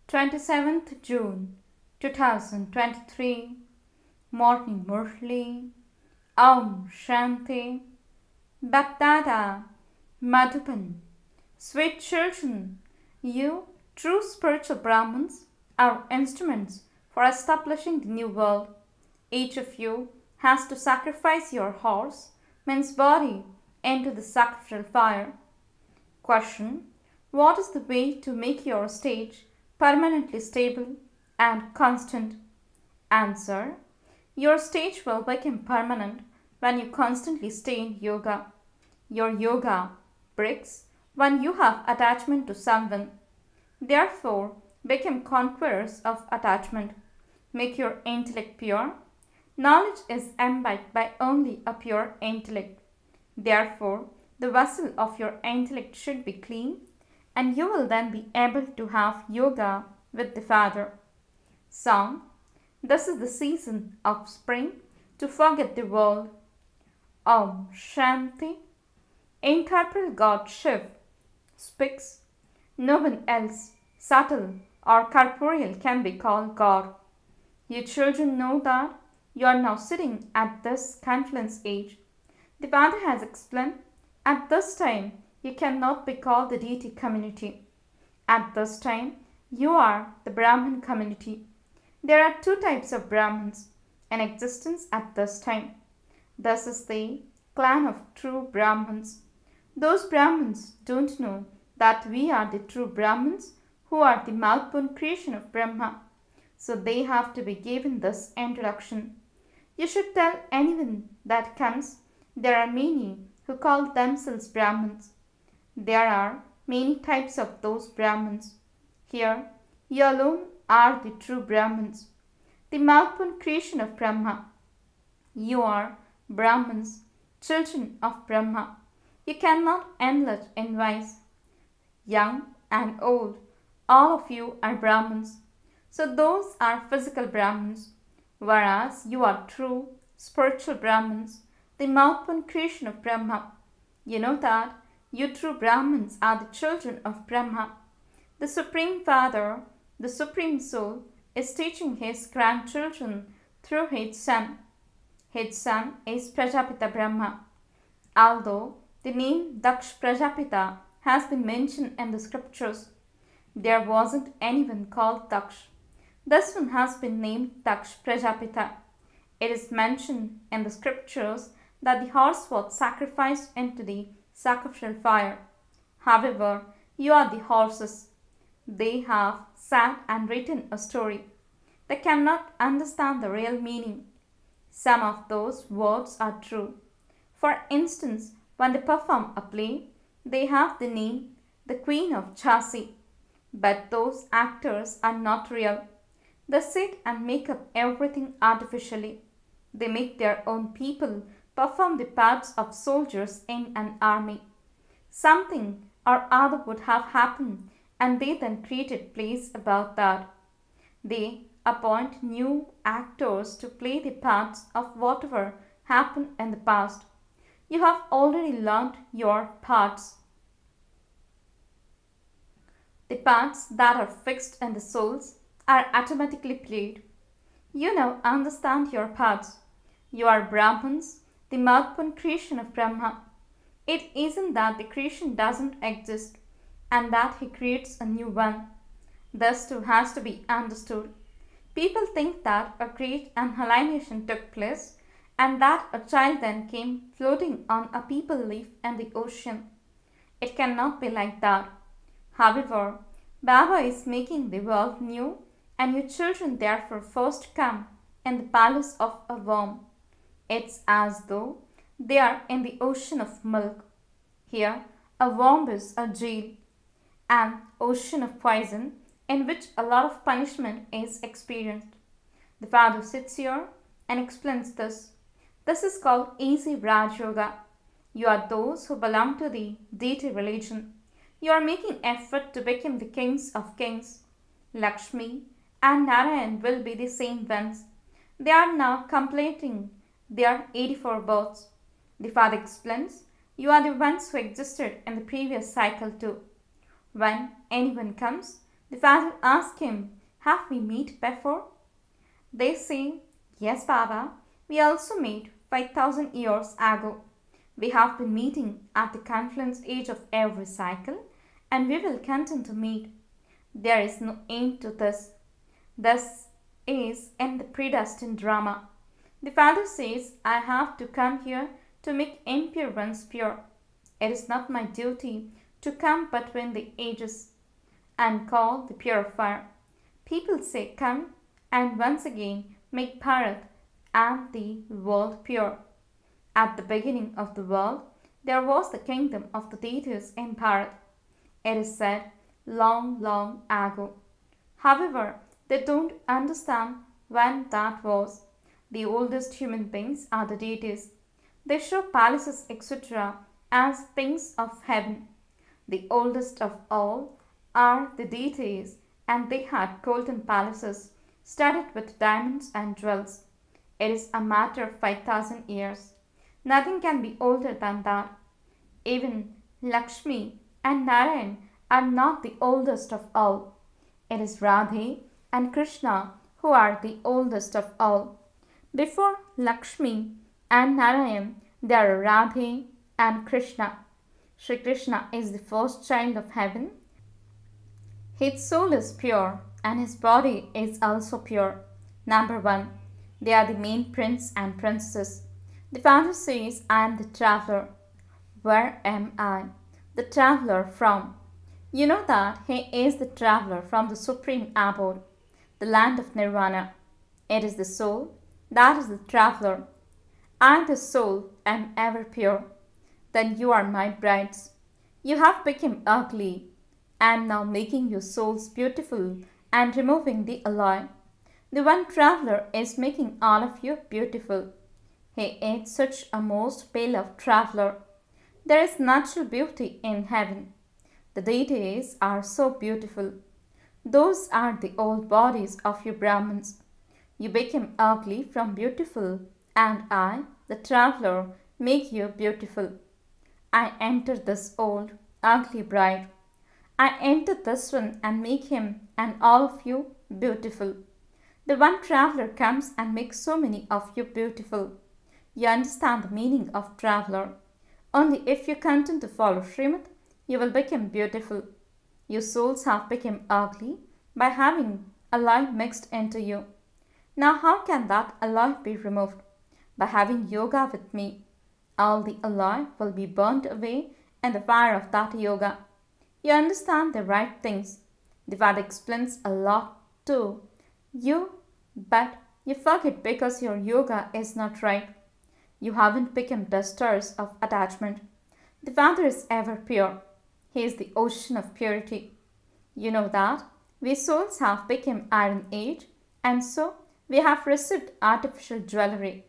27th June 2023 Morning Murli. Om Shanti. BapDada, Madhuban. Sweet children, you, true spiritual Brahmins, are instruments for establishing the new world. Each of you has to sacrifice your horse, means body, into the sacrificial fire. Question: what is the way to make your stage permanently stable and constant? Answer: your stage will become permanent when you constantly stay in yoga. Your yoga breaks when you have attachment to someone. Therefore, become conquerors of attachment. Make your intellect pure. Knowledge is imbibed by only a pure intellect. Therefore, the vessel of your intellect should be clean, and you will then be able to have yoga with the Father. Song: this is the season of spring to forget the world. Om Shanti. Incorporeal God Shiv speaks. No one else, subtle or corporeal, can be called God. You children know that you are now sitting at this confluence age. The Father has explained, at this time you cannot be called the deity community. At this time you are the Brahmin community. There are two types of Brahmins in existence at this time. This is the clan of true Brahmins. Those Brahmins don't know that we are the true Brahmins who are the mouth-born creation of Brahma. So they have to be given this introduction. You should tell anyone that comes, there are many who call themselves Brahmins. There are many types of those Brahmins. Here, you alone are the true Brahmins, the mouth-born creation of Brahma. You are Brahmins, children of Brahma. You cannot enlarge in wise. Young and old, all of you are Brahmins. So those are physical Brahmins, whereas you are true spiritual Brahmins, the mouth-born creation of Brahma. You know that you true Brahmins are the children of Brahma. The Supreme Father, the Supreme Soul, is teaching his grandchildren through his son. His son is Prajapita Brahma. Although the name Daksh Prajapita has been mentioned in the scriptures, there wasn't anyone called Daksh. This one has been named Daksh Prajapita. It is mentioned in the scriptures that the horse was sacrificed into the sacrificial fire. However, you are the horses. They have sat and written a story. They cannot understand the real meaning. Some of those words are true. For instance, when they perform a play, they have the name the Queen of Jhansi. But those actors are not real. They sit and make up everything artificially. They make their own people perform the parts of soldiers in an army. Something or other would have happened, and they then created plays about that. They appoint new actors to play the parts of whatever happened in the past. You have already learned your parts. The parts that are fixed in the souls are automatically played. You now understand your parts. You are Brahmins, the mouth-born creation of Brahma. It isn't that the creation doesn't exist and that he creates a new one. This too has to be understood. People think that a great annihilation took place and that a child then came floating on a people leaf in the ocean. It cannot be like that. However, Baba is making the world new, and you children therefore first come in the palace of a worm. It's as though they are in the ocean of milk. Here, a worm is a jail, an ocean of poison in which a lot of punishment is experienced. The Father sits here and explains this. This is called easy Raj Yoga. You are those who belong to the deity religion. You are making effort to become the kings of kings. Lakshmi and Narayan will be the same ones. They are now completing their 84 births. The Father explains, you are the ones who existed in the previous cycle too. When anyone comes, The father asked him, have we met before? They say, yes, Baba, we also met 5,000 years ago. We have been meeting at the confluence age of every cycle, and we will continue to meet. There is no end to this. This is in the predestined drama. The father says, I have to come here to make impure ones pure. It is not my duty to come between the ages and call the purifier. People say, come and once again make Bharat and the world pure. At the beginning of the world, there was the kingdom of the deities in Bharat. It is said long, long ago. However, they don't understand when that was. The oldest human beings are the deities. They show palaces, etc. as things of heaven. The oldest of all are the deities, and they had golden palaces studded with diamonds and jewels. It is a matter of 5,000 years. Nothing can be older than that. Even Lakshmi and Narayan are not the oldest of all. It is Radhe and Krishna who are the oldest of all. Before Lakshmi and Narayan, there are Radhe and Krishna. Sri Krishna is the first child of heaven. His soul is pure and his body is also pure. Number 1. They are the main prince and princess. The father says, I am the traveler. Where am I? The traveler from? You know that he is the traveler from the supreme abode, the land of nirvana. It is the soul that is the traveler. I, the soul, am ever pure. Then you are my brides. You have become ugly. I am now making your souls beautiful and removing the alloy. The one traveler is making all of you beautiful. He is such a most beloved traveler. There is natural beauty in heaven. The deities are so beautiful. Those are the old bodies of you Brahmins. You became ugly from beautiful, and I, the traveler, make you beautiful. I enter this old, ugly bride. I enter this one and make him and all of you beautiful. The one traveler comes and makes so many of you beautiful. You understand the meaning of traveler. Only if you continue to follow Srimad, you will become beautiful. Your souls have become ugly by having alloy mixed into you. Now how can that alloy be removed? By having yoga with me. All the alloy will be burnt away in the fire of that yoga. You understand the right things. The Veda explains a lot to you, but you forget because your yoga is not right. You haven't become dusters of attachment. The Father is ever pure. He is the ocean of purity. You know that we souls have become Iron Age, and so we have received artificial jewelry.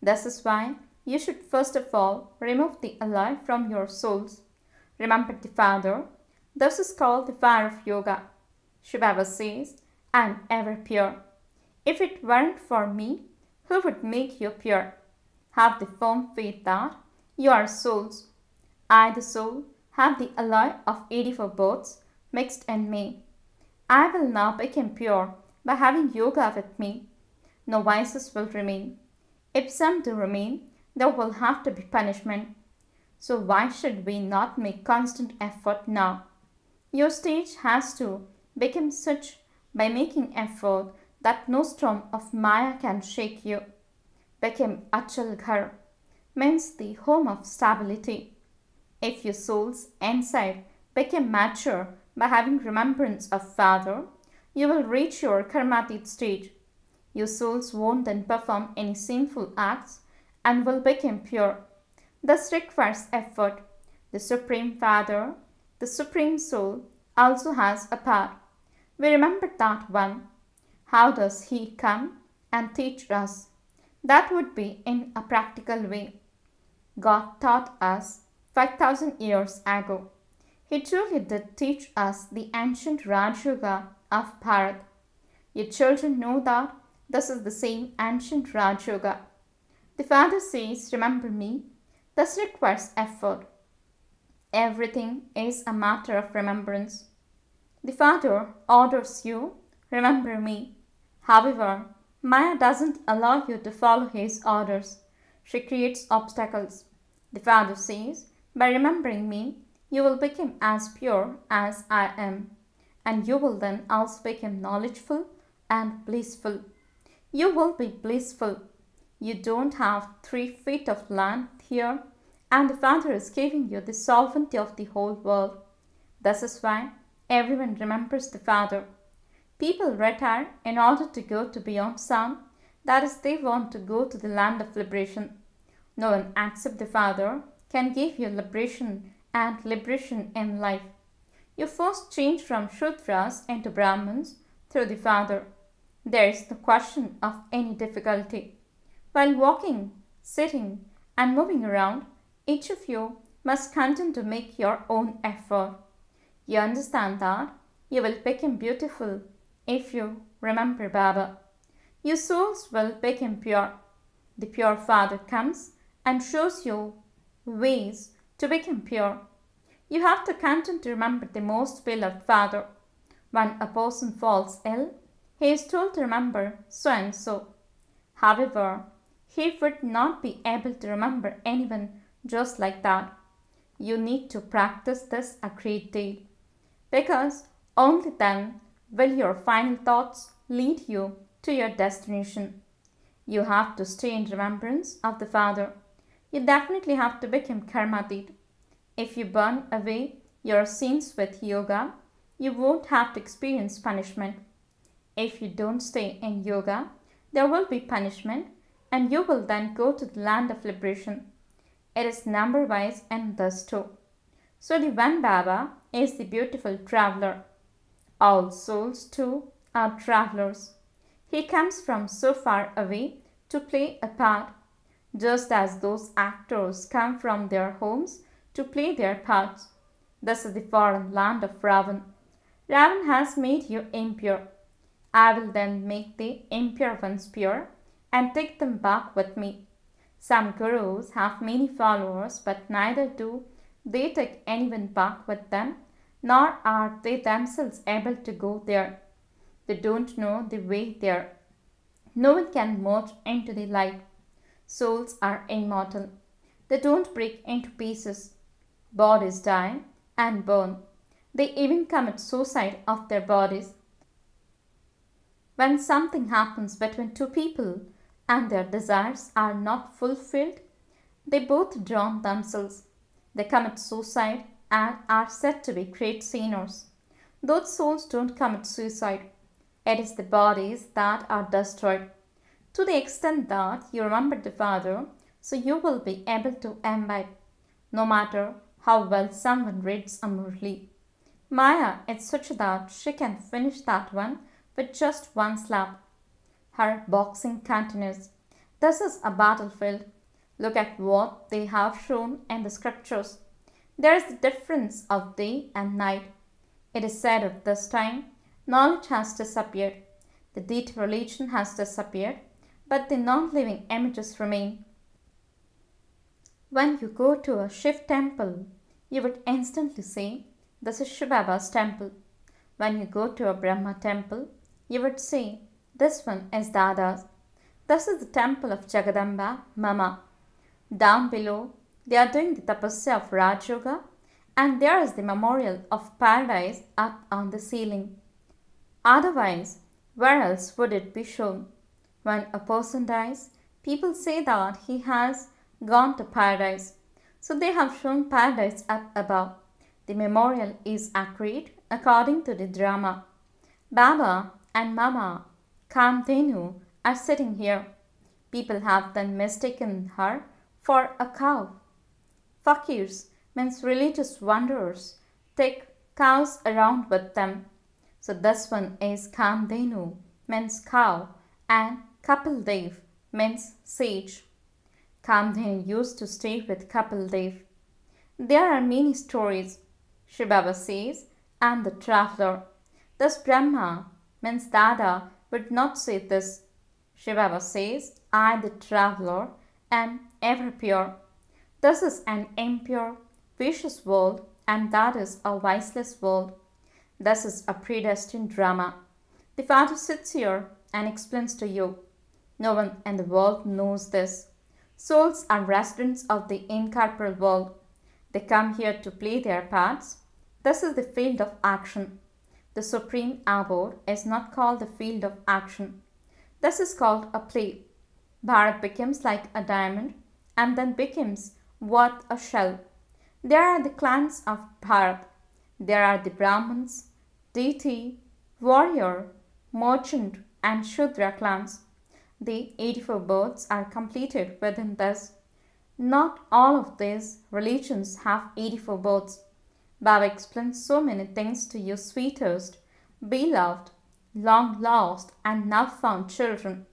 This is why you should first of all remove the alloy from your souls. Remember the Father. This is called the fire of yoga. Shivbaba says, I am ever pure. If it weren't for me, who would make you pure? Have the firm faith that you are souls. I, the soul, have the alloy of 84 births mixed in me. I will now become pure by having yoga with me. No vices will remain. If some do remain, there will have to be punishment. So why should we not make constant effort now? Your stage has to become such by making effort that no storm of Maya can shake you. Become Achal Ghar means the home of stability. If your souls inside become mature by having remembrance of Father, you will reach your karmatit stage. Your souls won't then perform any sinful acts and will become pure. This requires effort. The Supreme Father, the Supreme Soul, also has a part. We remember that one. How does he come and teach us? That would be in a practical way. God taught us 5,000 years ago. He truly did teach us the ancient Raj Yoga of Bharat. Your children know that this is the same ancient Raj Yoga. The Father says, remember me. This requires effort. Everything is a matter of remembrance. The Father orders you, remember me. However, Maya doesn't allow you to follow his orders. She creates obstacles. The Father says, by remembering me, you will become as pure as I am, and you will then also become knowledgeful and blissful. You will be blissful. You don't have 3 feet of land here, and the Father is giving you the sovereignty of the whole world. This is why everyone remembers the Father. People retire in order to go to beyond sound, that is, they want to go to the land of liberation. No one except the Father can give you liberation and liberation in life. You first change from Shudras into Brahmins through the Father. There is no question of any difficulty. While walking, sitting, and moving around, each of you must continue to make your own effort. You understand that you will become beautiful if you remember Baba. Your souls will become pure. The pure Father comes and shows you ways to become pure. You have to continue to remember the most beloved Father. When a person falls ill, he is told to remember so and so. However, he would not be able to remember anyone just like that. You need to practice this a great deal, because only then will your final thoughts lead you to your destination. You have to stay in remembrance of the Father. You definitely have to become karmatit. If you burn away your sins with yoga, you won't have to experience punishment. If you don't stay in yoga, there will be punishment, and you will then go to the land of liberation. It is number-wise and thus too. So the one Baba is the beautiful traveler. All souls too are travelers. He comes from so far away to play a part, just as those actors come from their homes to play their parts. This is the foreign land of Ravan. Ravan has made you impure. I will then make the impure ones pure and take them back with me. Some gurus have many followers, but neither do they take anyone back with them, nor are they themselves able to go there. They don't know the way there. No one can merge into the light. Souls are immortal. They don't break into pieces. Bodies die and burn. They even commit suicide of their bodies. When something happens between two people and their desires are not fulfilled, they both drown themselves. They commit suicide and are said to be great sinners. Those souls don't commit suicide. It is the bodies that are destroyed. To the extent that you remember the Father, so you will be able to imbibe, no matter how well someone reads a Murli. Maya is such that she can finish that one with just one slap. Her boxing continues. This is a battlefield. Look at what they have shown in the scriptures. There is the difference of day and night. It is said at this time, knowledge has disappeared. The deity religion has disappeared, but the non-living images remain. When you go to a Shiv temple, you would instantly say, this is Shivbaba's temple. When you go to a Brahma temple, you would say, this one is Dada's. This is the temple of Jagadamba, Mama. Down below, they are doing the tapasya of Raj Yoga, and there is the memorial of paradise up on the ceiling. Otherwise, where else would it be shown? When a person dies, people say that he has gone to paradise. So they have shown paradise up above. The memorial is accurate according to the drama. Baba and Mama Kamdenu are sitting here. People have then mistaken her for a cow. Fakirs means religious wanderers take cows around with them. So this one is Kamdenu means cow, and Kapil Dev means sage. Kamdenu used to stay with Kapil Dev. There are many stories. Shivbaba says, I am the traveler. Thus Brahma means Dada would not say this. Shivbaba says, I the traveler am ever pure. This is an impure, vicious world, and that is a viceless world. This is a predestined drama. The Father sits here and explains to you. No one in the world knows this. Souls are residents of the incorporeal world. They come here to play their parts. This is the field of action. The supreme abode is not called the field of action. This is called a play. Bharat becomes like a diamond and then becomes worth a shell. There are the clans of Bharat. There are the Brahmins, deity, warrior, merchant and Shudra clans. The 84 births are completed within this. Not all of these religions have 84 births. Baba explains so many things to you sweetest, beloved, long lost and now found children.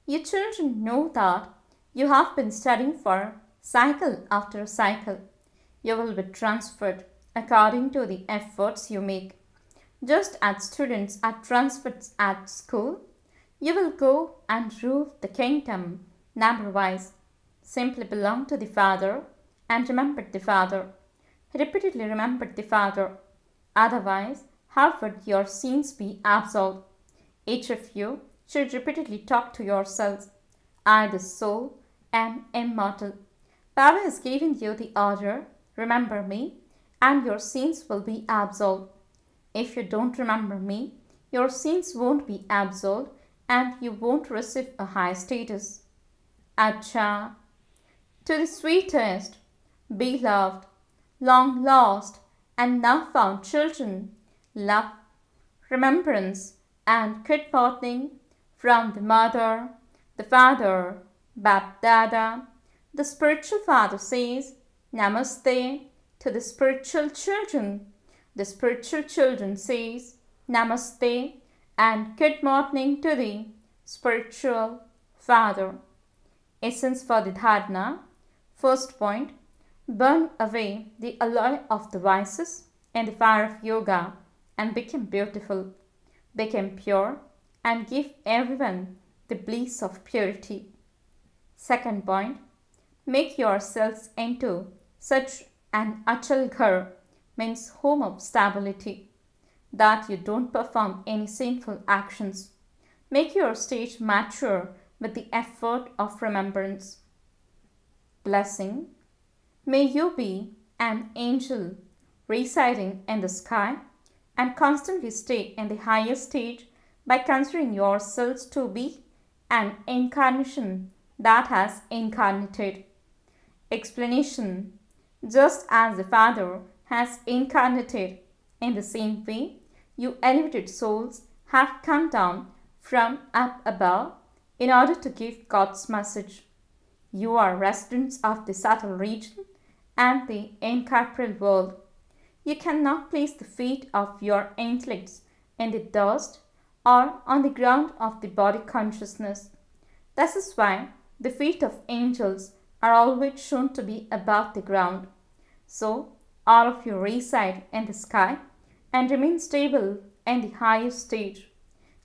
You children know that you have been studying for cycle after cycle. You will be transferred according to the efforts you make. Just as students are transferred at school, you will go and rule the kingdom number-wise. Simply belong to the Father and remember the Father. Repeatedly remember the Father. Otherwise, how would your sins be absolved? Each of you should repeatedly talk to yourselves. I, the soul, am immortal. Baba has given you the order, remember me, and your sins will be absolved. If you don't remember me, your sins won't be absolved and you won't receive a high status. Acha. To the sweetest, beloved, long lost and now found children, love, remembrance and good morning from the Mother, the Father, BapDada. The spiritual father says, Namaste to the spiritual children. The spiritual children says, Namaste and good morning to the spiritual father. Essence for the dharana. First point, burn away the alloy of the vices in the fire of yoga and become beautiful, become pure and give everyone the bliss of purity. Second point, make yourselves into such an achal ghar, means home of stability, that you don't perform any sinful actions. Make your stage mature with the effort of remembrance. Blessing. May you be an angel residing in the sky and constantly stay in the highest stage by considering yourselves to be an incarnation that has incarnated. Explanation. Just as the Father has incarnated, in the same way, you elevated souls have come down from up above in order to give God's message. You are residents of the subtle region and the incorporeal world. You cannot place the feet of your intellects in the dust or on the ground of the body consciousness. This is why the feet of angels are always shown to be above the ground. So, all of you reside in the sky and remain stable in the highest stage.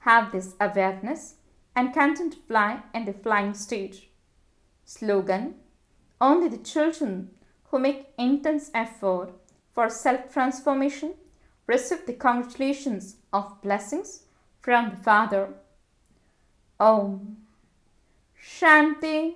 Have this awareness and continue to fly in the flying stage. Slogan. Only the children who make intense effort for self-transformation receive the congratulations of blessings from the Father. Om Shanti